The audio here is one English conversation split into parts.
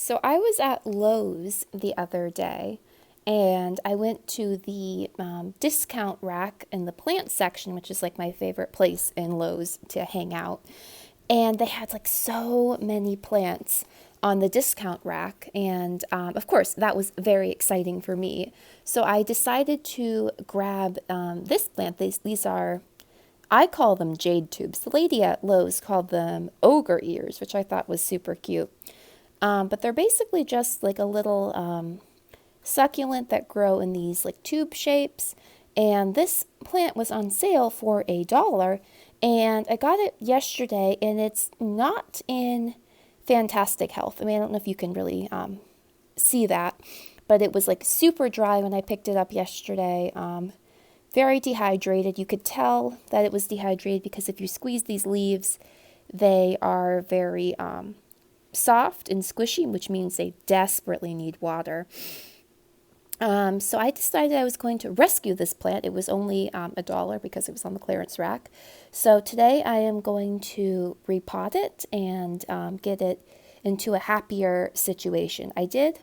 So I was at Lowe's the other day and I went to the discount rack in the plant section, which is like my favorite place in Lowe's to hang out. And they had like so many plants on the discount rack. And of course, that was very exciting for me. So I decided to grab this plant. These are, I call them jade tubes. The lady at Lowe's called them ogre ears, which I thought was super cute. But they're basically just like a little succulent that grow in these like tube shapes. And this plant was on sale for $1. And I got it yesterday and it's not in fantastic health. I mean, I don't know if you can really see that, but it was like super dry when I picked it up yesterday. Very dehydrated. You could tell that it was dehydrated because if you squeeze these leaves, they are very soft and squishy, which means they desperately need water. So I decided I was going to rescue this plant. It was only $1 because it was on the clearance rack. So today I am going to repot it and get it into a happier situation. I did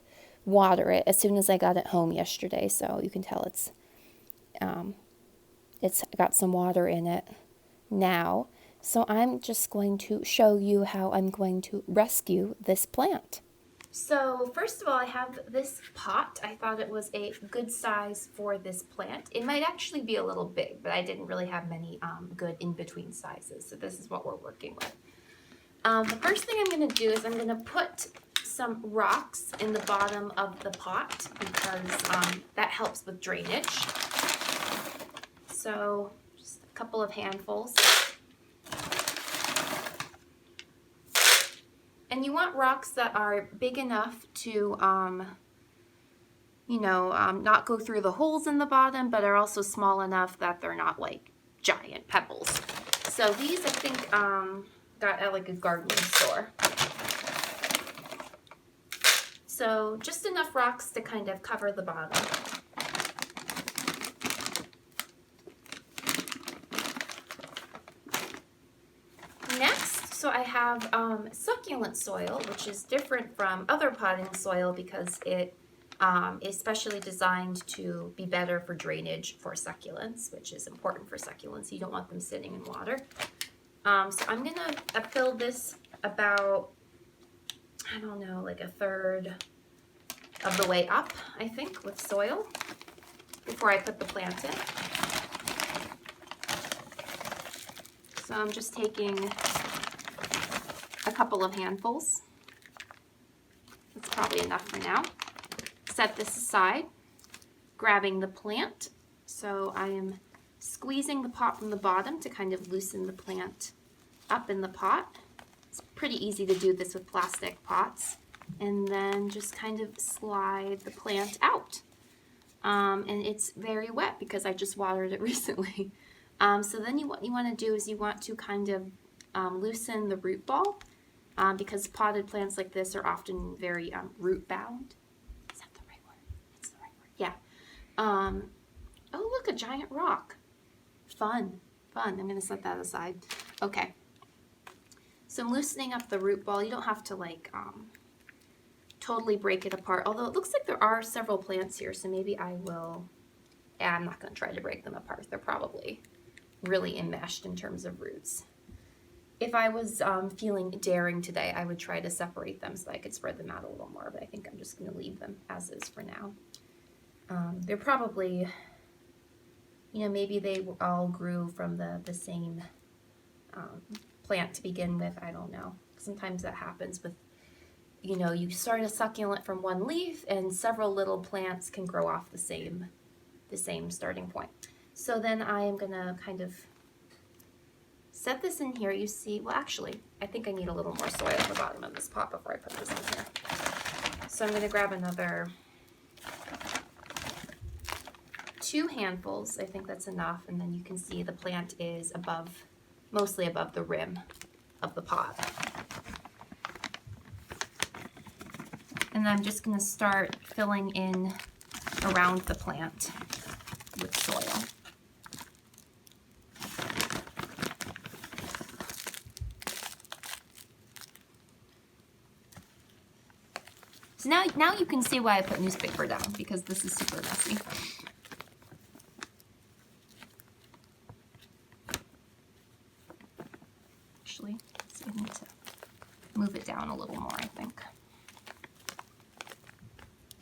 water it as soon as I got it home yesterday, so you can tell it's got some water in it now. So I'm just going to show you how I'm going to rescue this plant. So first of all, I have this pot. I thought it was a good size for this plant. It might actually be a little big, but I didn't really have many good in-between sizes. So this is what we're working with. The first thing I'm going to do is I'm going to put some rocks in the bottom of the pot because that helps with drainage. So just a couple of handfuls. And you want rocks that are big enough to, not go through the holes in the bottom, but are also small enough that they're not like giant pebbles. So these I think got at like a gardening store. So just enough rocks to kind of cover the bottom. Next, so I have succulent soil, which is different from other potting soil because it is specially designed to be better for drainage for succulents, which is important for succulents. You don't want them sitting in water. So I'm going to fill this about, I don't know, like a third of the way up, I think, with soil before I put the plant in. So I'm just taking a couple of handfuls. That's probably enough for now. Set this aside, grabbing the plant. So I am squeezing the pot from the bottom to kind of loosen the plant up in the pot. It's pretty easy to do this with plastic pots. And then just kind of slide the plant out. And it's very wet because I just watered it recently. So then what you want to do is you want to kind of loosen the root ball because potted plants like this are often very root bound. Is that the right word? That's the right word. Yeah. Oh, look, a giant rock. Fun. I'm going to set that aside. Okay. So I'm loosening up the root ball. You don't have to like totally break it apart, although it looks like there are several plants here, so maybe I will. I'm not going to try to break them apart. They're probably really enmeshed in terms of roots. If I was feeling daring today, I would try to separate them so I could spread them out a little more, but I think I'm just going to leave them as is for now. They're probably, maybe they all grew from the same plant to begin with. I don't know. Sometimes that happens with, you start a succulent from one leaf and several little plants can grow off the same starting point. So then I am going to kind of set this in here. You see, well actually, I think I need a little more soil at the bottom of this pot before I put this in here. So I'm going to grab another 2 handfuls. I think that's enough. And then you can see the plant is mostly above the rim of the pot. And I'm just going to start filling in around the plant with soil. So now you can see why I put newspaper down, because this is super messy. Actually, so I need to move it down a little more, I think.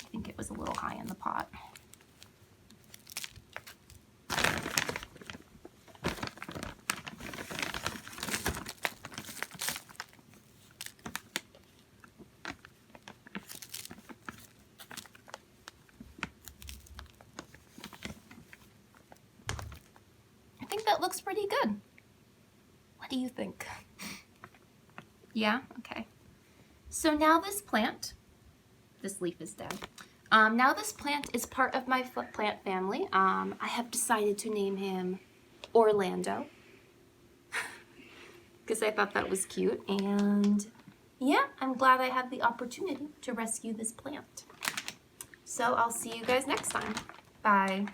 I think it was a little high in the pot. I think that looks pretty good. What do you think? Yeah? Okay. So now this plant, this leaf is dead. Now this plant is part of my plant family. I have decided to name him Orlando because I thought that was cute, and yeah, I'm glad I had the opportunity to rescue this plant. So I'll see you guys next time. Bye.